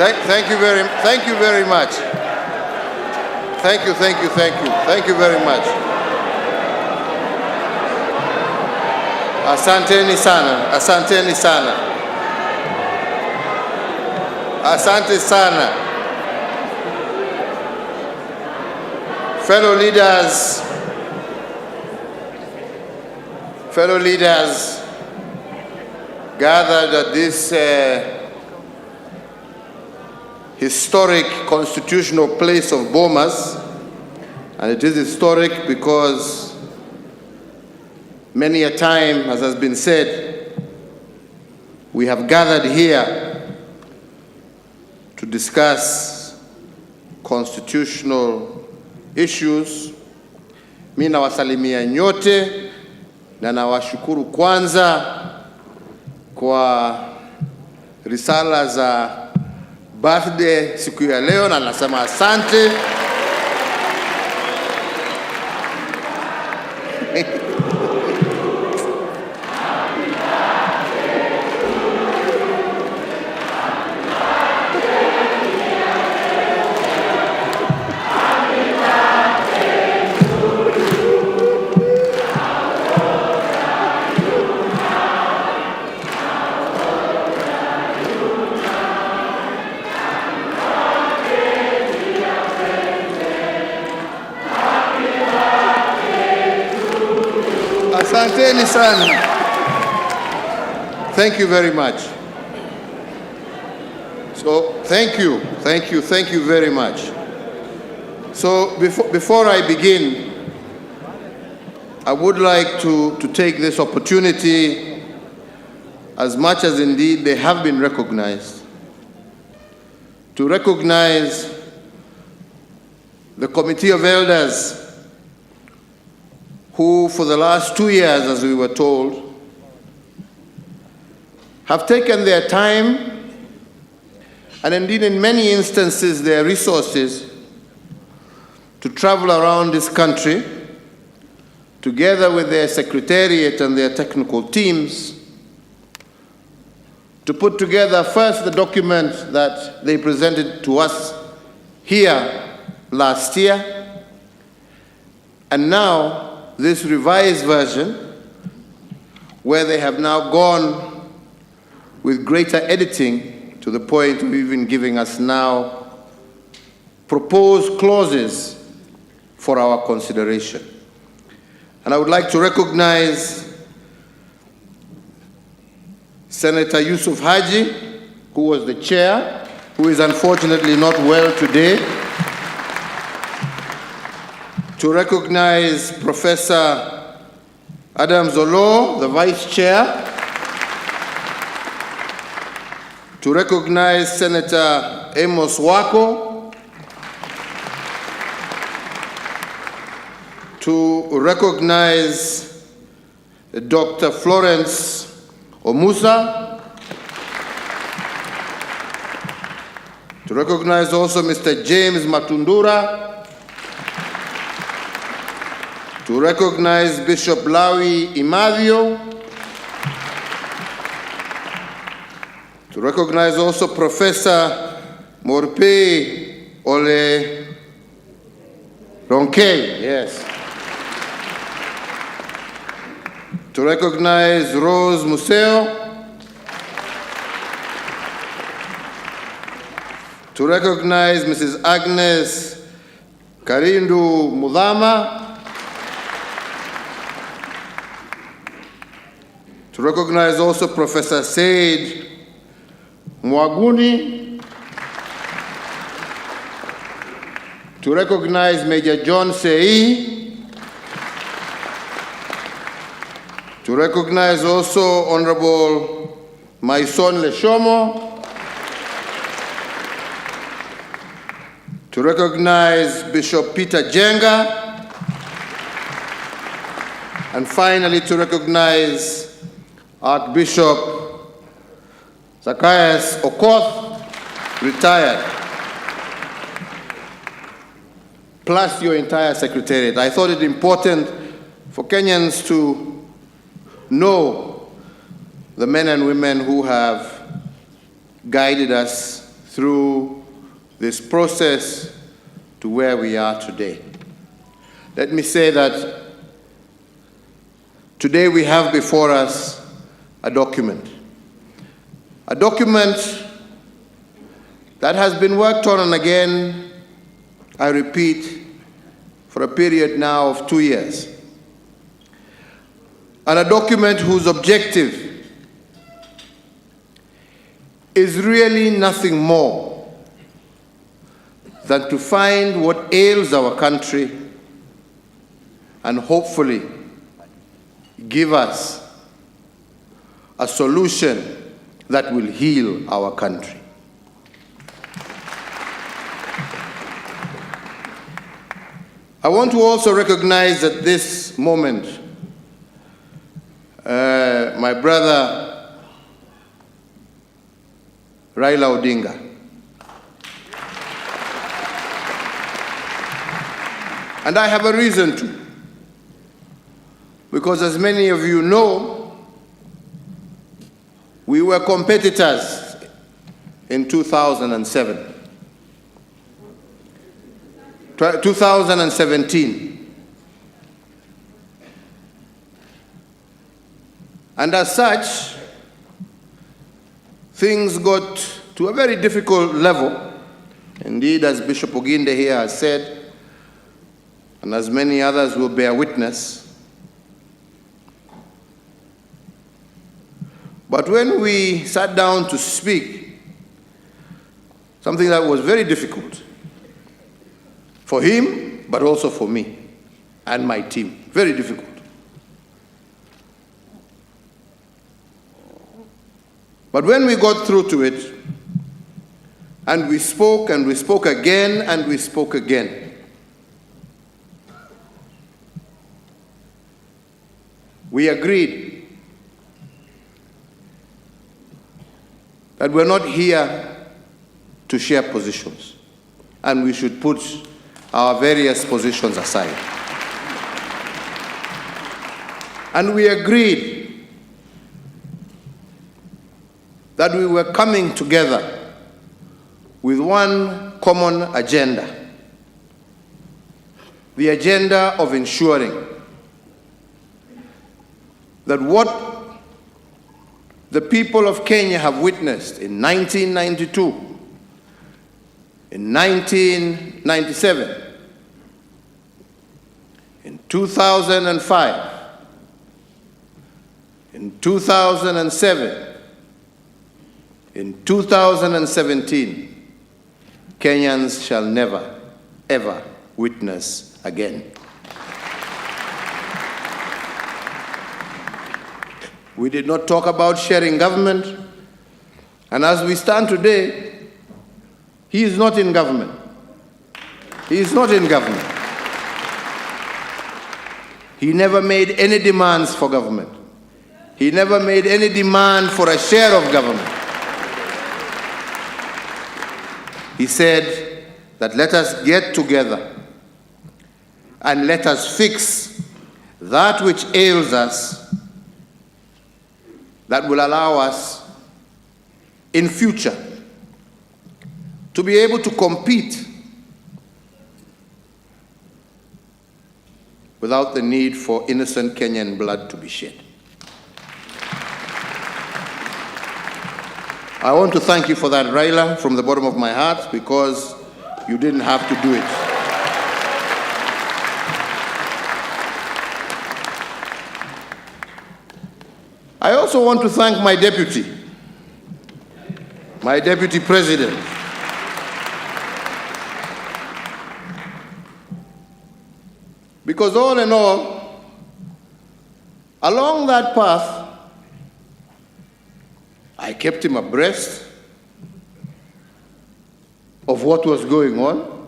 Thank you very much. Thank you very much. Asanteni sana, asanteni sana. Asante sana. Fellow leaders gathered at this historic constitutional place of Bomas, and it is historic because many a time, as has been said, we have gathered here to discuss constitutional issues. Mimi nawasalimia nyote na nawashukuru kwanza kwa risala za birthday siku ya leo, na nasema asante. Asanteni sana. Thank you very much. So, thank you very much. So, before I begin, I would like to take this opportunity, as much as indeed they have been recognized, to recognize the Committee of Elders who, for the last 2 years, as we were told, have taken their time and indeed in many instances their resources to travel around this country together with their secretariat and their technical teams to put together first the document that they presented to us here last year, and now this revised version, where they have now gone with greater editing to the point of even giving us now proposed clauses for our consideration. And I would like to recognize Senator Yusuf Haji, who was the chair, who is unfortunately not well today. To recognize Professor Adam Zolo, the Vice Chair. To recognize Senator Amos Wako. To recognize Dr. Florence Omusa. To recognize also Mr. James Matundura. To recognize Bishop Lawi Imadio. To recognize also Professor Morpe Ole Ronke, yes. To recognize Rose Museo. To recognize Mrs. Agnes Karindu Mudhama. To recognize also Professor Said Mwaguni. To recognize Major John Sei. To recognize also Honorable Maison Leshomo. To recognize Bishop Peter Jenga. And finally, to recognize Archbishop Zacchaeus Okoth, retired, plus your entire secretariat. I thought it important for Kenyans to know the men and women who have guided us through this process to where we are today. Let me say that today we have before us a document that has been worked on and again, I repeat, for a period now of 2 years. And a document whose objective is really nothing more than to find what ails our country and hopefully give us a solution that will heal our country. I want to also recognize at this moment my brother Raila Odinga. And I have a reason to, because as many of you know, we were competitors in 2007. 2017. And as such, things got to a very difficult level. Indeed, as Bishop Oginde here has said, and as many others will bear witness, but when we sat down to speak, something that was very difficult for him, but also for me and my team. Very difficult. But when we got through to it, and we spoke again, and we spoke again, we agreed that we're not here to share positions, and we should put our various positions aside. And we agreed that we were coming together with one common agenda, the agenda of ensuring that what the people of Kenya have witnessed in 1992, in 1997, in 2005, in 2007, in 2017, Kenyans shall never, ever witness again. We did not talk about sharing government, and as we stand today, he is not in government. He is not in government. He never made any demands for government. He never made any demand for a share of government. He said that let us get together and let us fix that which ails us, that will allow us in future to be able to compete without the need for innocent Kenyan blood to be shed. I want to thank you for that, Raila, from the bottom of my heart, because you didn't have to do it. I also want to thank my deputy president, because all in all, along that path, I kept him abreast of what was going on.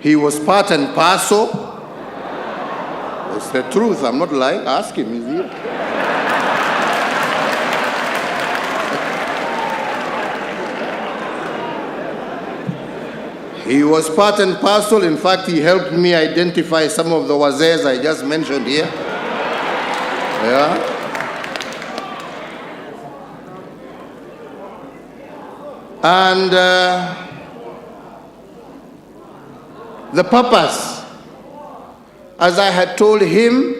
He was part and parcel. It's the truth, I'm not lying. Ask him, he's here. He was part and parcel. In fact, he helped me identify some of the wazays I just mentioned here. Yeah. And the purpose, as I had told him,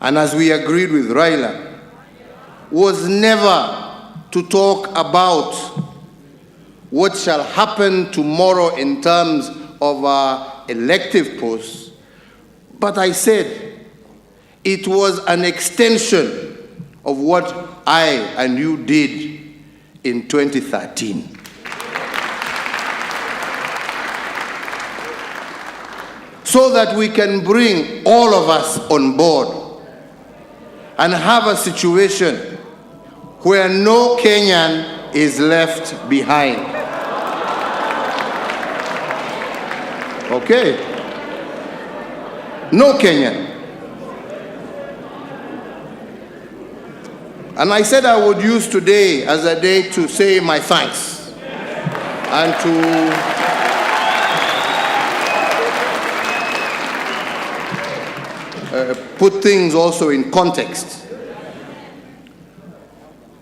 and as we agreed with Raila, was never to talk about what shall happen tomorrow in terms of our elective posts, but I said it was an extension of what I and you did in 2013. So that we can bring all of us on board and have a situation where no Kenyan is left behind. Okay? No Kenyan. And I said I would use today as a day to say my thanks and to put things also in context.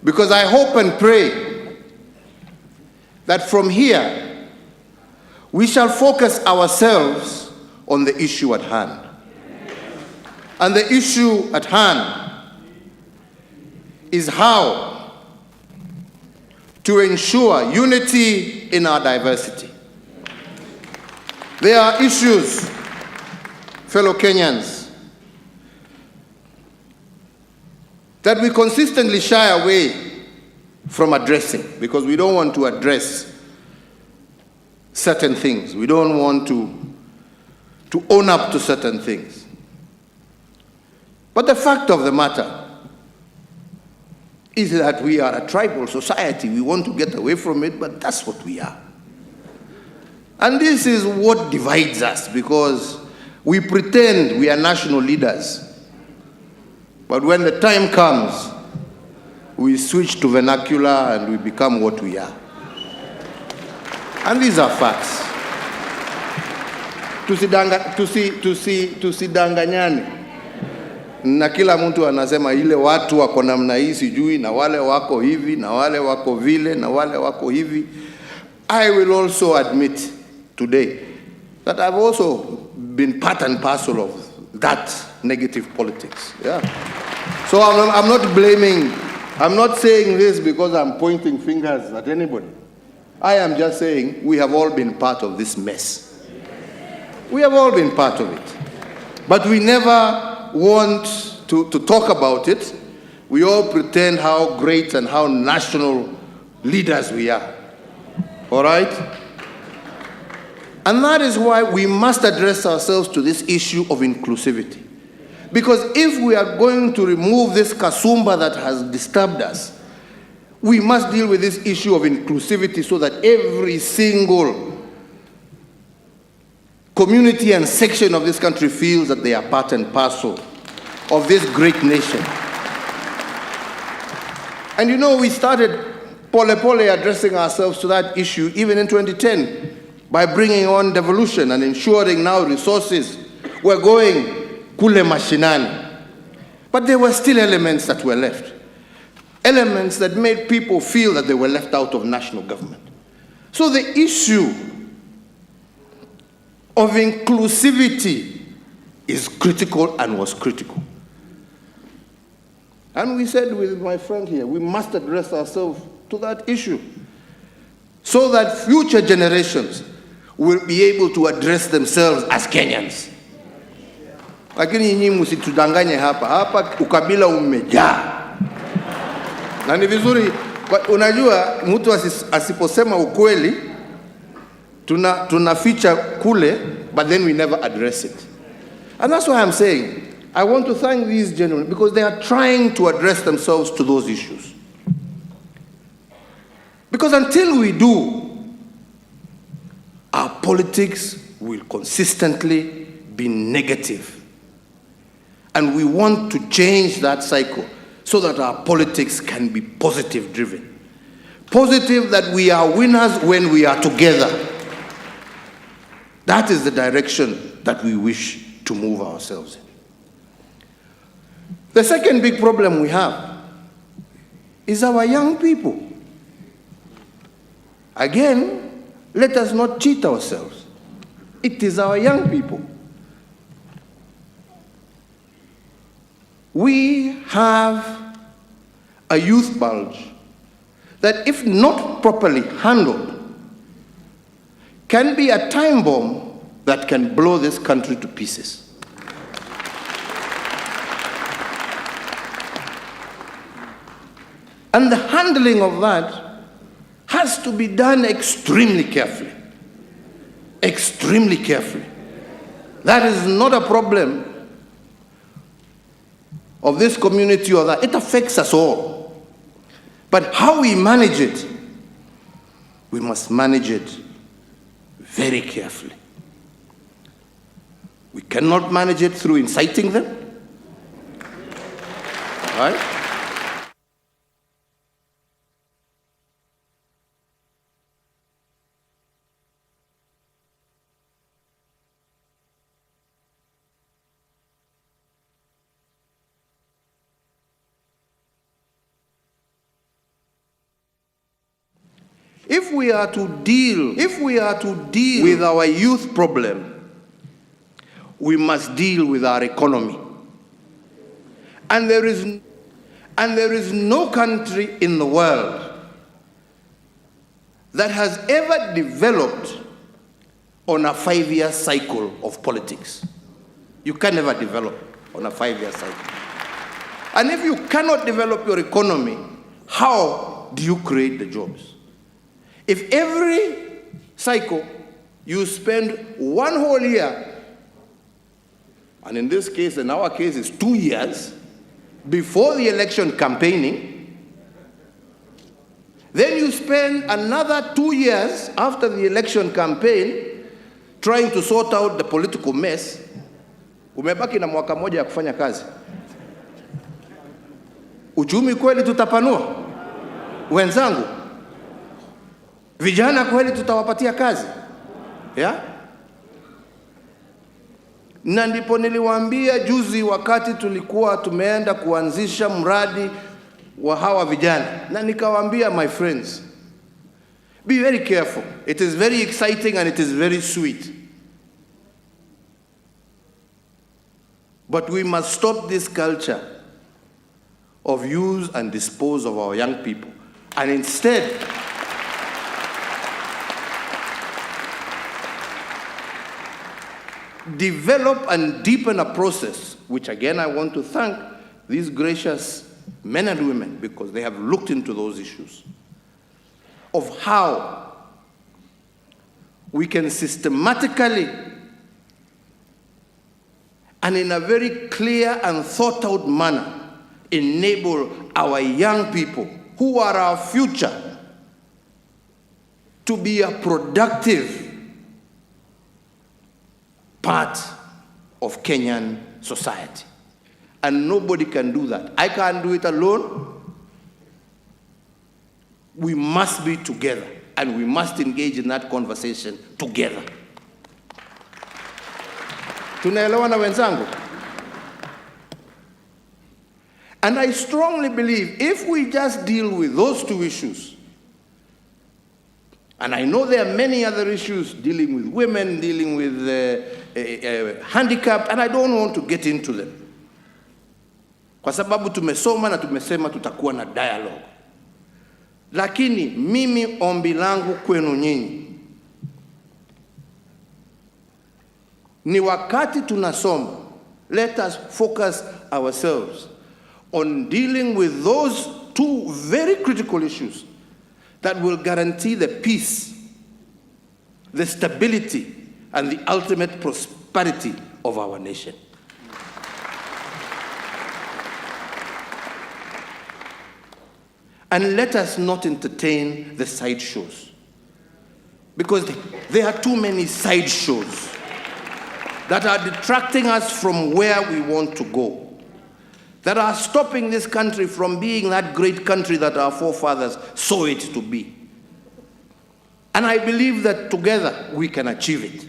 Because I hope and pray that from here we shall focus ourselves on the issue at hand. And the issue at hand is how to ensure unity in our diversity. There are issues, fellow Kenyans, that we consistently shy away from addressing because we don't want to address certain things. We don't want to own up to certain things. But the fact of the matter is that we are a tribal society. We want to get away from it, but that's what we are. And this is what divides us, because we pretend we are national leaders. But when the time comes, we switch to vernacular and we become what we are. And these are facts. Tusidanganyane. Na kila mtu anasema ile watu wako namna hii sijui, na wale wako hivi, na wale wako vile, na wale wako hivi. I will also admit today that I've also been part and parcel of that negative politics. Yeah. So I'm not blaming, I'm not saying this because I'm pointing fingers at anybody. I am just saying we have all been part of this mess. We have all been part of it. But we never want to talk about it. We all pretend how great and how national leaders we are. All right? And that is why we must address ourselves to this issue of inclusivity. Because if we are going to remove this kasumba that has disturbed us, we must deal with this issue of inclusivity so that every single community and section of this country feels that they are part and parcel of this great nation. And you know, we started pole addressing ourselves to that issue even in 2010 by bringing on devolution and ensuring now resources were going kule mashinani. But there were still elements that were left. Elements that made people feel that they were left out of national government. So the issue of inclusivity is critical and was critical. And we said with my friend here, we must address ourselves to that issue so that future generations will be able to address themselves as Kenyans. Lakini nyinyi msitudanganye hapa ukabila umejaa. Na ni vizuri, unajua mtu asiposema ukweli, tunaficha kule, but then we never address it. And that's why I'm saying, I want to thank these gentlemen because they are trying to address themselves to those issues. Because until we do, our politics will consistently be negative. And we want to change that cycle so that our politics can be positive driven. Positive that we are winners when we are together. That is the direction that we wish to move ourselves in. The second big problem we have is our young people. Again, let us not cheat ourselves. It is our young people. We have a youth bulge that, if not properly handled, can be a time bomb that can blow this country to pieces. And the handling of that has to be done extremely carefully. Extremely carefully. That is not a problem of this community or that. It affects us all. But how we manage it, we must manage it very carefully. We cannot manage it through inciting them. All right? If we are to deal with our youth problem, we must deal with our economy. And there is no country in the world that has ever developed on a 5-year cycle of politics. You can never develop on a 5-year cycle. And if you cannot develop your economy, how do you create the jobs? If every cycle you spend one whole year, and in this case, in our case, it's 2 years, before the election campaigning, then you spend another 2 years after the election campaign trying to sort out the political mess, umebaki na mwaka moja ya kufanya kazi. Uchumi kweli tutapanua? Wenzangu, vijana kweli tutawapatia kazi? Yeah? Na ndipo niliwaambia juzi wakati tulikuwa tumeenda kuanzisha mradi wa hawa vijana, na nikawaambia, my friends, be very careful. It is very exciting and it is very sweet. But we must stop this culture of use and dispose of our young people, and instead develop and deepen a process, which again I want to thank these gracious men and women, because they have looked into those issues, of how we can systematically and in a very clear and thought out manner enable our young people, who are our future, to be a productive part of Kenyan society. And nobody can do that. I can't do it alone. We must be together, and we must engage in that conversation together. Tunaelewana wenzangu? And I strongly believe if we just deal with those two issues, and I know there are many other issues dealing with women, dealing with handicapped, and I don't want to get into them. Kwa sababu tumesoma na tumesema tutakuwa na dialogue. Lakini mimi ombi langu kwenu nyinyi ni wakati tunasoma, let us focus ourselves on dealing with those two very critical issues that will guarantee the peace, the stability, and the ultimate prosperity of our nation. And let us not entertain the sideshows, because there are too many sideshows that are detracting us from where we want to go, that are stopping this country from being that great country that our forefathers saw it to be. And I believe that together we can achieve it.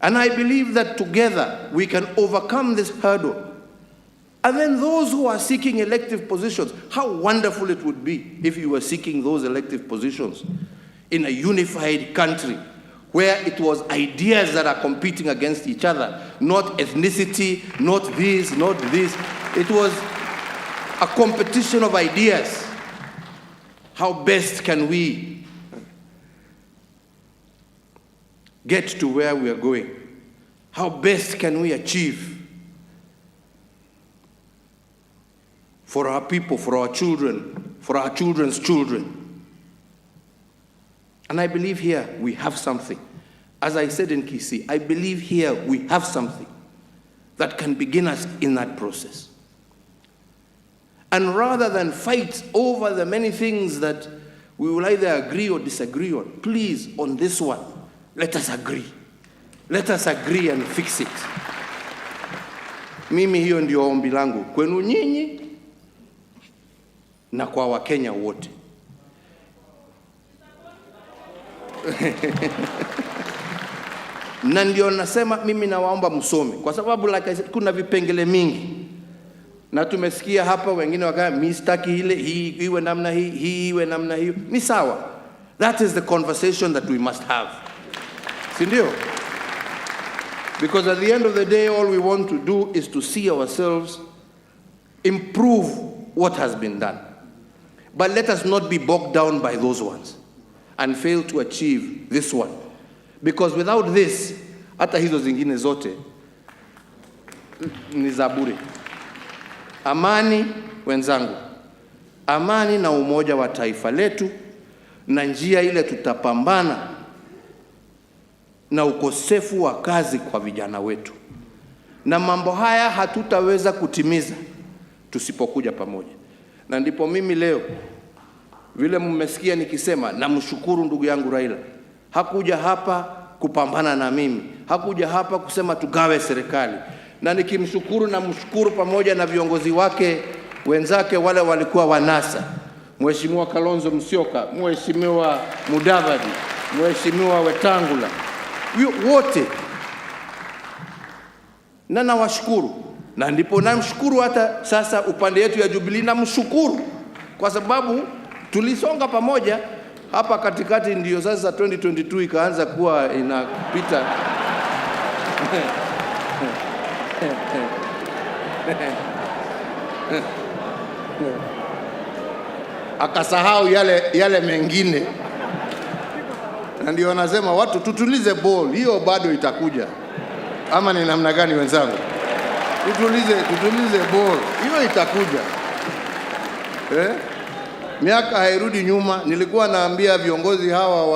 And I believe that together we can overcome this hurdle And then those who are seeking elective positions, how wonderful it would be if you were seeking those elective positions in a unified country where it was ideas that are competing against each other, not ethnicity, not this, not this. It was a competition of ideas. How best can we get to where we are going? How best can we achieve for our people, for our children, for our children's children? And I believe here we have something. As I said in Kisii, I believe here we have something that can begin us in that process. And rather than fight over the many things that we will either agree or disagree on, please, on this one, let us agree. Let us agree and fix it. Mimi hiyo ndio ombi langu kwenu nyinyi na kwa Wakenya wote. Na ndio nasema mimi nawaomba msome, kwa sababu like I said, kuna vipengele mingi. Na tumesikia hapa wengine wakaya mistaki ile hii iwe namna hii iwe namna hiyo. Ni sawa. That is the conversation that we must have. Si ndio? Because at the end of the day, all we want to do is to see ourselves improve what has been done. But let us not be bogged down by those ones and fail to achieve this one. Because without this, hata hizo zingine zote ni za bure. Amani, wenzangu, amani na umoja wa taifa letu, na njia ile tutapambana na ukosefu wa kazi kwa vijana wetu. Na mambo haya hatutaweza kutimiza tusipokuja pamoja. Na ndipo mimi leo, vile mmesikia nikisema, namshukuru ndugu yangu Raila. Hakuja hapa kupambana na mimi. Hakuja hapa kusema tugawe serikali. Na nikimshukuru na mshukuru pamoja na viongozi wake wenzake wale walikuwa wanasa. Mheshimiwa Kalonzo Musyoka, Mheshimiwa Mudavadi, Mheshimiwa Wetangula. Wote. Na nawashukuru. Na ndipo namshukuru hata sasa upande yetu ya Jubilee namshukuru. Kwa sababu tulisonga pamoja. Hapa katikati ndio sasa 2022 ikaanza kuwa inapita. Akasahau yale mengine. Na ndio wanasema watu tutulize ball, hiyo bado itakuja. Ama ni namna gani wenzangu? Tutulize ball, hiyo itakuja. Miaka hairudi nyuma. Nilikuwa naambia viongozi hawa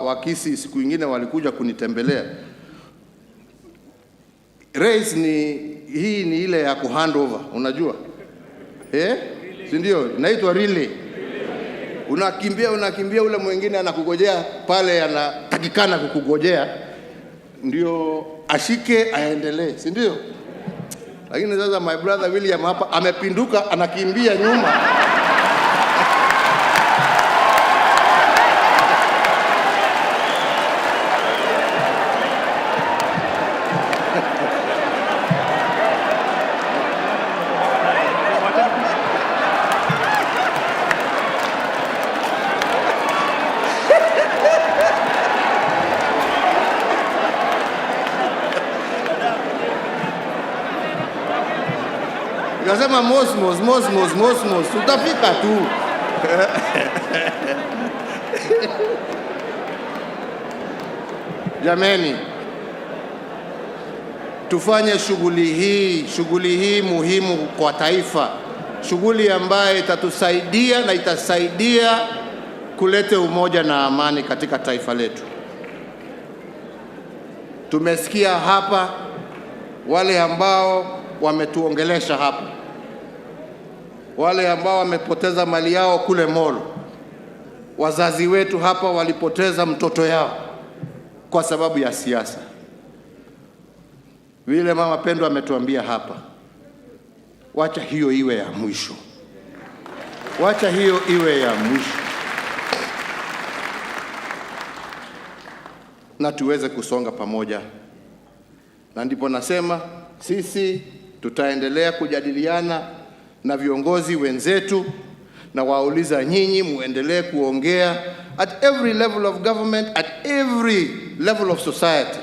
wa Kisii siku nyingine walikuja kunitembelea. Race hii ni ile ya kuhandover, unajua? Si ndio? Inaitwa relay. Unakimbia ule mwingine anakugojea pale, anatakikana kukugojea ndio ashike aendelee, si ndio? Lakini sasa my brother William hapa amepinduka, anakimbia nyuma. Nikasema mosmos, tutafika tu. Jameni, tufanye shughuli hii muhimu kwa taifa. Shughuli ambayo itatusaidia na itasaidia kuleta umoja na amani katika taifa letu. Tumesikia hapa wale ambao wametuongelesha hapa, wale ambao wamepoteza mali yao kule Molo. Wazazi wetu hapa walipoteza mtoto yao kwa sababu ya siasa. Vile mama Pendo ametuambia hapa, wacha hiyo iwe ya mwisho. Wacha hiyo iwe ya mwisho. Na tuweze kusonga pamoja. Na ndipo nasema Sisi tutaendelea kujadiliana na viongozi wenzetu na wauliza nyinyi muendelee kuongea at every level of government, at every level of society.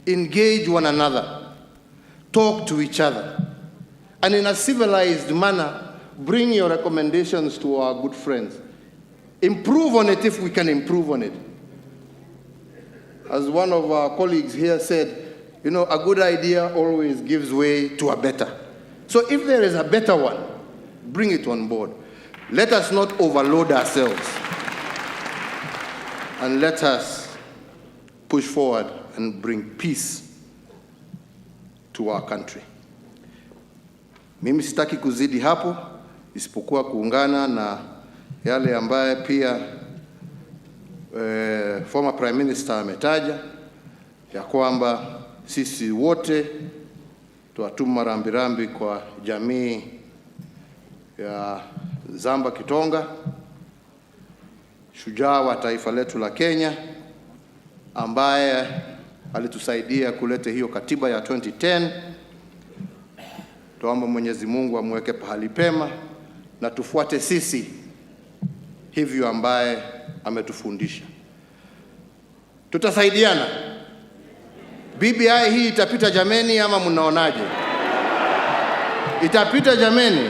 Engage one another, talk to each other, and in a civilized manner, bring your recommendations to our good friends. Improve on it if we can improve on it. As one of our colleagues here said, you know, a good idea always gives way to a better. So if there is a better one, bring it on board. Let us not overload ourselves. And let us push forward and bring peace to our country. Mimi sitaki kuzidi hapo, isipokuwa kuungana na yale ambaye pia former Prime Minister ametaja, ya kwamba sisi wote tuwatuma rambirambi kwa jamii ya Zamba Kitonga, shujaa wa taifa letu la Kenya, ambaye alitusaidia kuleta hiyo katiba ya 2010. Tuombe Mwenyezi Mungu amweke pahali pema na tufuate sisi hivyo ambaye ametufundisha. Tutasaidiana. BBI hii itapita jameni, ama mnaonaje? Itapita jameni?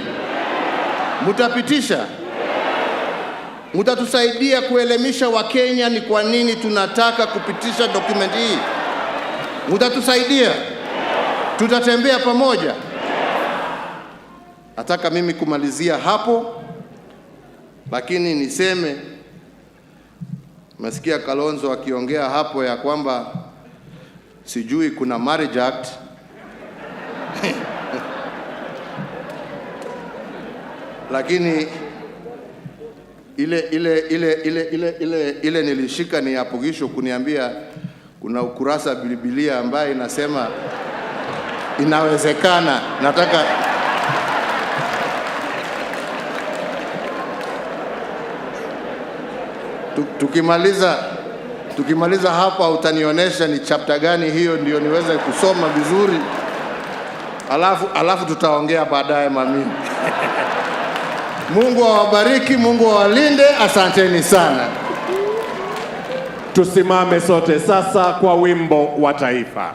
Mutapitisha? Mutatusaidia kuelimisha Wakenya ni kwa nini tunataka kupitisha document hii? Mutatusaidia? Tutatembea pamoja? Nataka mimi kumalizia hapo, lakini niseme, masikia Kalonzo akiongea hapo ya kwamba sijui kuna marriage act. Lakini ile nilishika ni apogisho kuniambia kuna ukurasa Biblia ambaye inasema inawezekana. Nataka tukimaliza hapa utanionyesha ni chapter gani hiyo, ndio niweze kusoma vizuri. Alafu tutaongea baadaye mami. Mungu awabariki, Mungu awalinde, asanteni sana. Tusimame sote sasa kwa wimbo wa taifa.